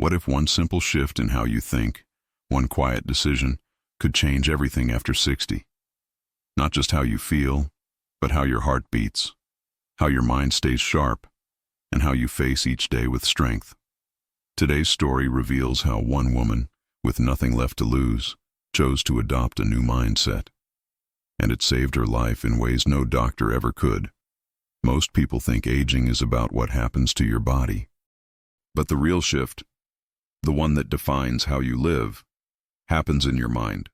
What if one simple shift in how you think, one quiet decision, could change everything after 60? Not just how you feel, but how your heart beats, how your mind stays sharp, and how you face each day with strength. Today's story reveals how one woman, with nothing left to lose, chose to adopt a new mindset. And it saved her life in ways no doctor ever could. Most people think aging is about what happens to your body. But the real shift, the one that defines how you live, happens in your mind.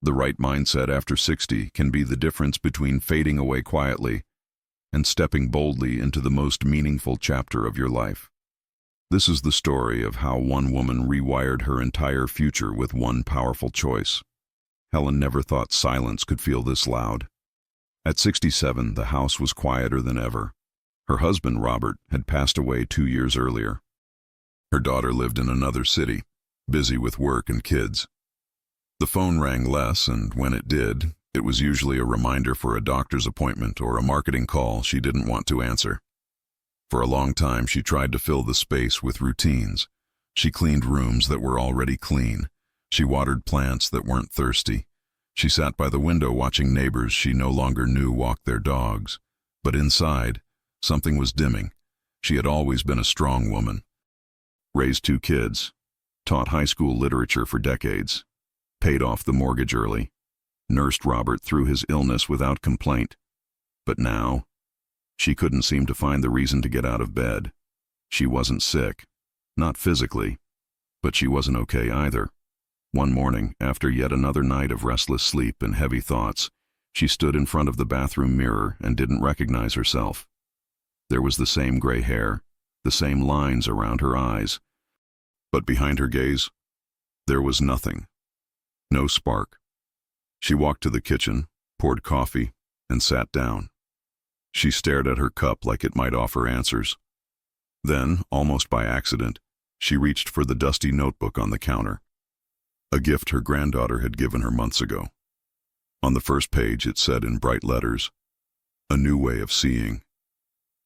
The right mindset after 60 can be the difference between fading away quietly and stepping boldly into the most meaningful chapter of your life. This is the story of how one woman rewired her entire future with one powerful choice. Helen never thought silence could feel this loud. At 67, the house was quieter than ever. Her husband, Robert, had passed away 2 years earlier. Her daughter lived in another city, busy with work and kids. The phone rang less, and when it did, it was usually a reminder for a doctor's appointment or a marketing call she didn't want to answer. For a long time, she tried to fill the space with routines. She cleaned rooms that were already clean. She watered plants that weren't thirsty. She sat by the window watching neighbors she no longer knew walk their dogs. But inside, something was dimming. She had always been a strong woman. Raised 2 kids, taught high school literature for decades, paid off the mortgage early, nursed Robert through his illness without complaint. But now, she couldn't seem to find the reason to get out of bed. She wasn't sick, not physically, but she wasn't okay either. One morning, after yet another night of restless sleep and heavy thoughts, she stood in front of the bathroom mirror and didn't recognize herself. There was the same gray hair, the same lines around her eyes. But behind her gaze, there was nothing. No spark. She walked to the kitchen, poured coffee, and sat down. She stared at her cup like it might offer answers. Then, almost by accident, she reached for the dusty notebook on the counter. A gift her granddaughter had given her months ago. On the first page it said in bright letters, "A new way of seeing."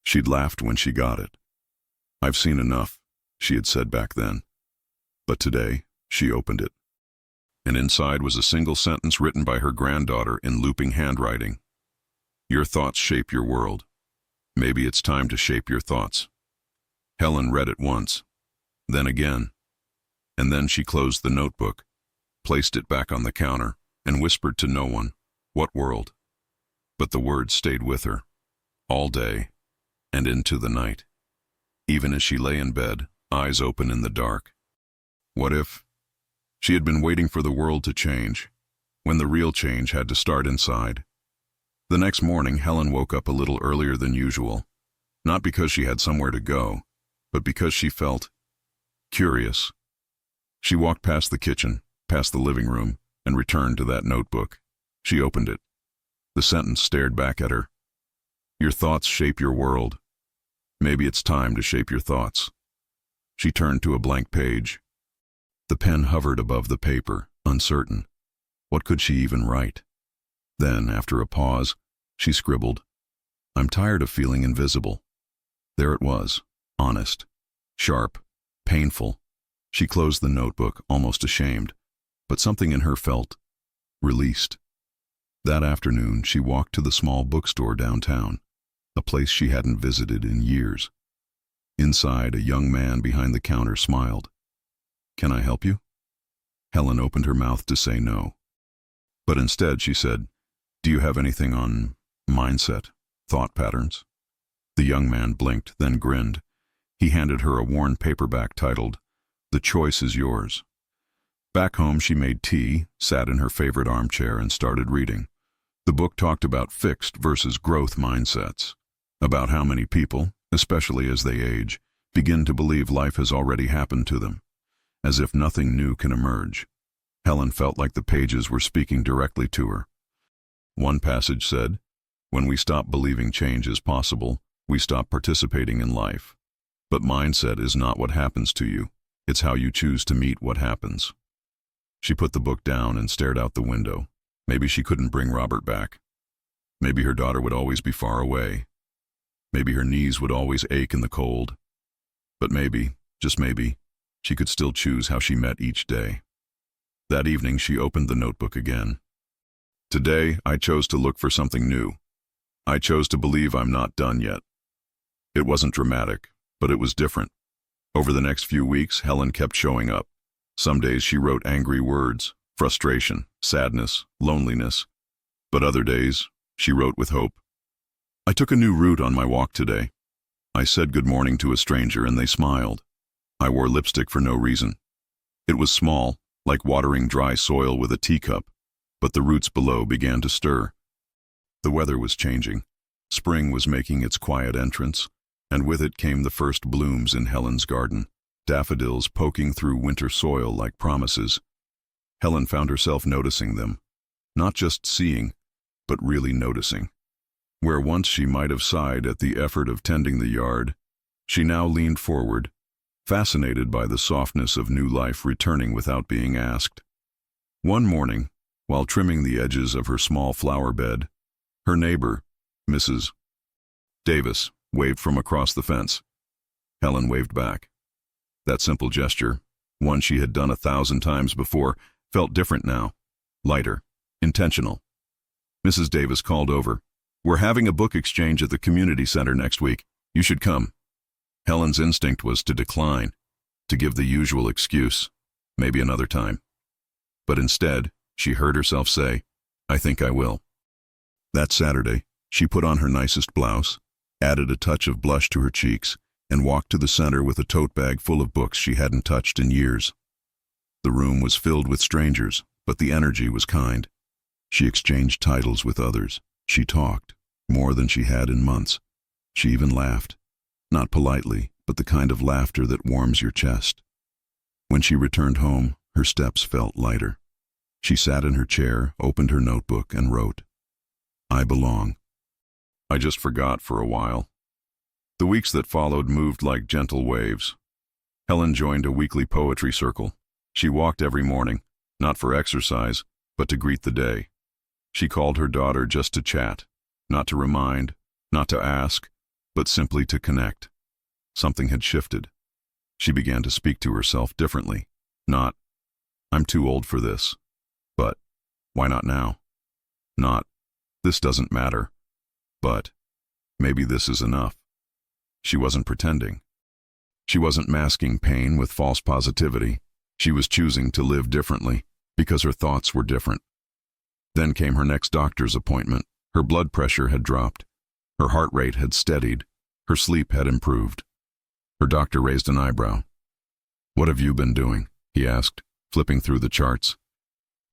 She'd laughed when she got it. "I've seen enough," she had said back then. But today, she opened it. And inside was a single sentence written by her granddaughter in looping handwriting. "Your thoughts shape your world. Maybe it's time to shape your thoughts." Helen read it once, then again, and then she closed the notebook, placed it back on the counter, and whispered to no one, "What world?" But the words stayed with her, all day, and into the night. Even as she lay in bed, eyes open in the dark. What if? She had been waiting for the world to change, when the real change had to start inside. The next morning, Helen woke up a little earlier than usual, not because she had somewhere to go, but because she felt curious. She walked past the kitchen, past the living room, and returned to that notebook. She opened it. The sentence stared back at her. "Your thoughts shape your world. Maybe it's time to shape your thoughts." She turned to a blank page. The pen hovered above the paper, uncertain. What could she even write? Then, after a pause, she scribbled, "I'm tired of feeling invisible." There it was, honest, sharp, painful. She closed the notebook, almost ashamed, but something in her felt released. That afternoon, she walked to the small bookstore downtown, a place she hadn't visited in years. Inside, a young man behind the counter smiled. "Can I help you?" Helen opened her mouth to say no. But instead she said, "Do you have anything on mindset, thought patterns?" The young man blinked, then grinned. He handed her a worn paperback titled, "The Choice is Yours." Back home, she made tea, sat in her favorite armchair, and started reading. The book talked about fixed versus growth mindsets, about how many people, especially as they age, begin to believe life has already happened to them, as if nothing new can emerge. Helen felt like the pages were speaking directly to her. One passage said, "When we stop believing change is possible, we stop participating in life. But mindset is not what happens to you, it's how you choose to meet what happens." She put the book down and stared out the window. Maybe she couldn't bring Robert back. Maybe her daughter would always be far away. Maybe her knees would always ache in the cold. But maybe, just maybe, she could still choose how she met each day. That evening she opened the notebook again. Today, I chose to look for something new. I chose to believe I'm not done yet. It wasn't dramatic, but it was different. Over the next few weeks, Helen kept showing up. Some days she wrote angry words, frustration, sadness, loneliness. But other days, she wrote with hope. I took a new route on my walk today. I said good morning to a stranger and they smiled. I wore lipstick for no reason. It was small, like watering dry soil with a teacup, but the roots below began to stir. The weather was changing. Spring was making its quiet entrance, and with it came the first blooms in Helen's garden, daffodils poking through winter soil like promises. Helen found herself noticing them, not just seeing, but really noticing. Where once she might have sighed at the effort of tending the yard, she now leaned forward, fascinated by the softness of new life returning without being asked. One morning, while trimming the edges of her small flower bed, her neighbor, Mrs. Davis, waved from across the fence. Helen waved back. That simple gesture, one she had done 1,000 times before, felt different now, lighter, intentional. Mrs. Davis called over. "We're having a book exchange at the community center next week. You should come." Helen's instinct was to decline, to give the usual excuse, maybe another time. But instead, she heard herself say, "I think I will." That Saturday, she put on her nicest blouse, added a touch of blush to her cheeks, and walked to the center with a tote bag full of books she hadn't touched in years. The room was filled with strangers, but the energy was kind. She exchanged titles with others. She talked, more than she had in months. She even laughed. Not politely, but the kind of laughter that warms your chest. When she returned home, her steps felt lighter. She sat in her chair, opened her notebook, and wrote, "I belong." I just forgot for a while. The weeks that followed moved like gentle waves. Helen joined a weekly poetry circle. She walked every morning, not for exercise, but to greet the day. She called her daughter just to chat, not to remind, not to ask, but simply to connect. Something had shifted. She began to speak to herself differently. Not, "I'm too old for this," but, "Why not now?" Not, "This doesn't matter," but, "Maybe this is enough." She wasn't pretending. She wasn't masking pain with false positivity. She was choosing to live differently, because her thoughts were different. Then came her next doctor's appointment. Her blood pressure had dropped. Her heart rate had steadied. Her sleep had improved. Her doctor raised an eyebrow. "What have you been doing?" he asked, flipping through the charts.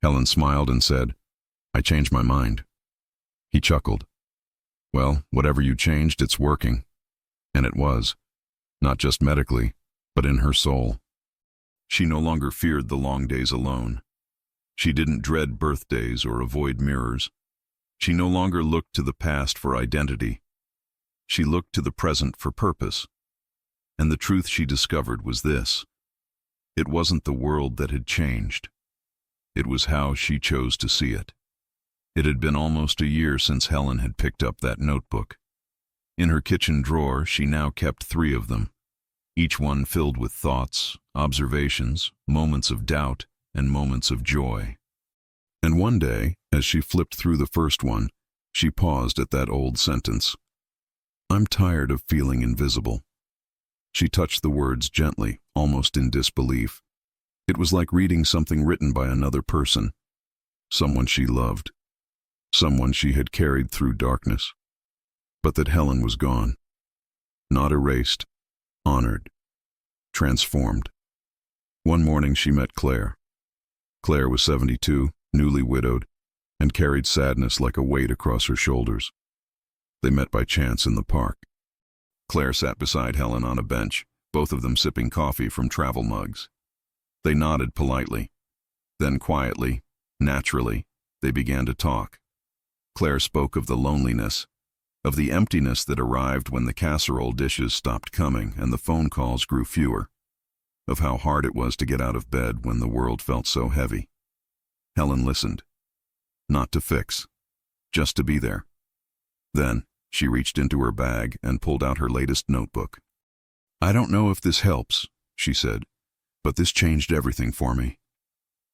Helen smiled and said, "I changed my mind." He chuckled. "Well, whatever you changed, it's working." And it was, not just medically, but in her soul. She no longer feared the long days alone. She didn't dread birthdays or avoid mirrors. She no longer looked to the past for identity. She looked to the present for purpose. And the truth she discovered was this: it wasn't the world that had changed. It was how she chose to see it. It had been almost a year since Helen had picked up that notebook. In her kitchen drawer, she now kept 3 of them, each one filled with thoughts, observations, moments of doubt, and moments of joy. And one day, as she flipped through the first one, she paused at that old sentence, "I'm tired of feeling invisible." She touched the words gently, almost in disbelief. It was like reading something written by another person, someone she loved, someone she had carried through darkness. But that Helen was gone. Not erased, honored, transformed. One morning she met Claire. Claire was 72, newly widowed, and carried sadness like a weight across her shoulders. They met by chance in the park. Claire sat beside Helen on a bench, both of them sipping coffee from travel mugs. They nodded politely. Then quietly, naturally, they began to talk. Claire spoke of the loneliness, of the emptiness that arrived when the casserole dishes stopped coming and the phone calls grew fewer, of how hard it was to get out of bed when the world felt so heavy. Helen listened. Not to fix, just to be there. Then, she reached into her bag and pulled out her latest notebook. "I don't know if this helps," she said, But this changed everything for me.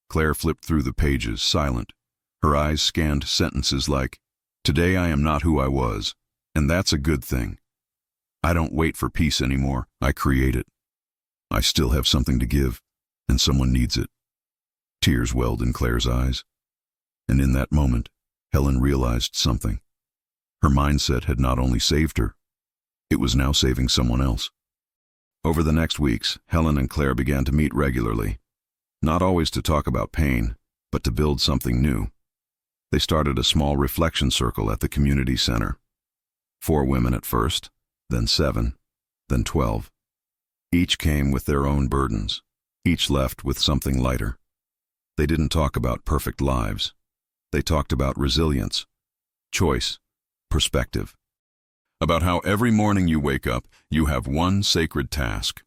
Claire flipped through the pages, silent. Her eyes scanned sentences like, "Today I am not who I was, and that's a good thing. I don't wait for peace anymore, I create it. I still have something to give, and someone needs it." Tears welled in Claire's eyes. And in that moment, Helen realized something. Her mindset had not only saved her, it was now saving someone else. Over the next weeks, Helen and Claire began to meet regularly, not always to talk about pain, but to build something new. They started a small reflection circle at the community center. 4 women at first, then 7, then 12. Each came with their own burdens, each left with something lighter. They didn't talk about perfect lives. They talked about resilience, choice, perspective. About how every morning you wake up, you have one sacred task.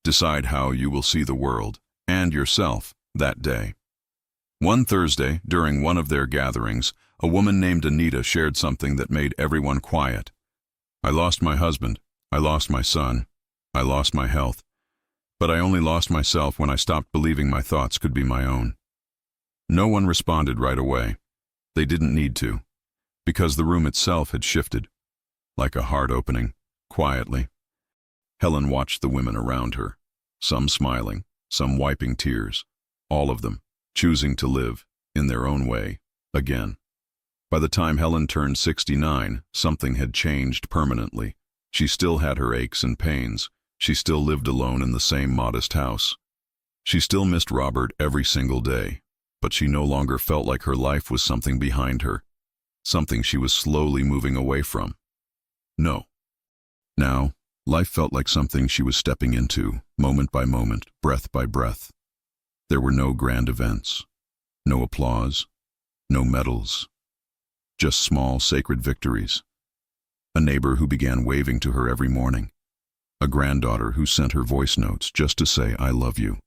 Decide how you will see the world and yourself that day. One Thursday, during one of their gatherings, a woman named Anita shared something that made everyone quiet. "I lost my husband, I lost my son, I lost my health, but I only lost myself when I stopped believing my thoughts could be my own." No one responded right away. They didn't need to, because the room itself had shifted, like a heart opening, quietly. Helen watched the women around her, some smiling, some wiping tears, all of them choosing to live, in their own way, again. By the time Helen turned 69, something had changed permanently. She still had her aches and pains. She still lived alone in the same modest house. She still missed Robert every single day, but she no longer felt like her life was something behind her, something she was slowly moving away from. No. Now, life felt like something she was stepping into, moment by moment, breath by breath. There were no grand events, no applause, no medals, just small, sacred victories. A neighbor who began waving to her every morning. A granddaughter who sent her voice notes just to say, "I love you."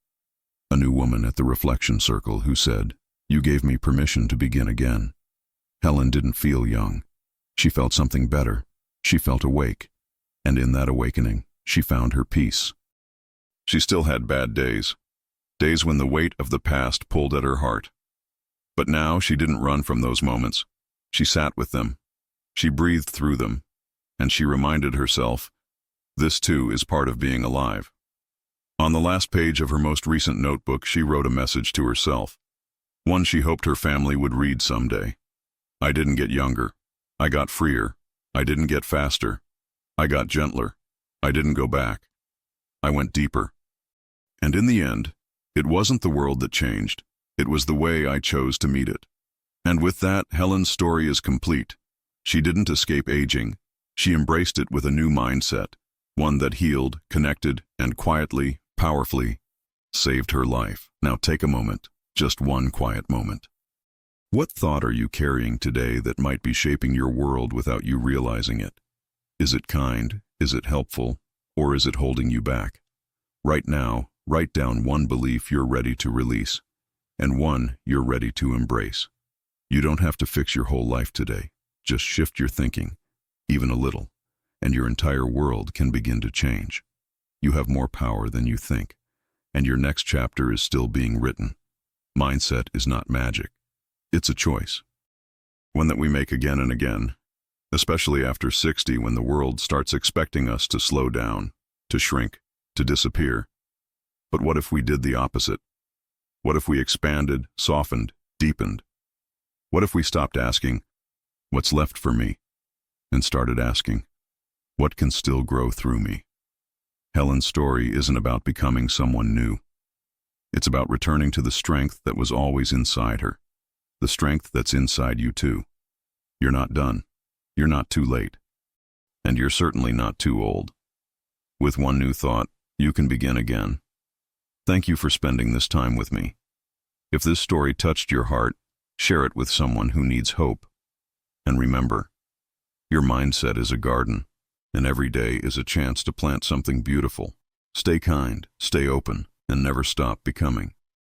A new woman at the reflection circle who said, "You gave me permission to begin again." Helen didn't feel young. She felt something better. She felt awake. And in that awakening, she found her peace. She still had bad days. Days when the weight of the past pulled at her heart. But now she didn't run from those moments. She sat with them. She breathed through them. And she reminded herself, this too is part of being alive. On the last page of her most recent notebook, she wrote a message to herself. One she hoped her family would read someday. "I didn't get younger. I got freer. I didn't get faster. I got gentler. I didn't go back. I went deeper. And in the end, it wasn't the world that changed. It was the way I chose to meet it." And with that, Helen's story is complete. She didn't escape aging. She embraced it with a new mindset, one that healed, connected, and quietly, powerfully saved her life. Now take a moment, just one quiet moment. What thought are you carrying today that might be shaping your world without you realizing it? Is it kind? Is it helpful? Or is it holding you back? Right now, write down one belief you're ready to release, and one you're ready to embrace. You don't have to fix your whole life today. Just shift your thinking, even a little, and your entire world can begin to change. You have more power than you think, and your next chapter is still being written. Mindset is not magic. It's a choice, one that we make again and again, especially after 60, when the world starts expecting us to slow down, to shrink, to disappear. But what if we did the opposite? What if we expanded, softened, deepened? What if we stopped asking, "What's left for me?" and started asking, "What can still grow through me?" Helen's story isn't about becoming someone new. It's about returning to the strength that was always inside her, the strength that's inside you too. You're not done. You're not too late. And you're certainly not too old. With one new thought, you can begin again. Thank you for spending this time with me. If this story touched your heart, share it with someone who needs hope. And remember, your mindset is a garden, and every day is a chance to plant something beautiful. Stay kind, stay open, and never stop becoming.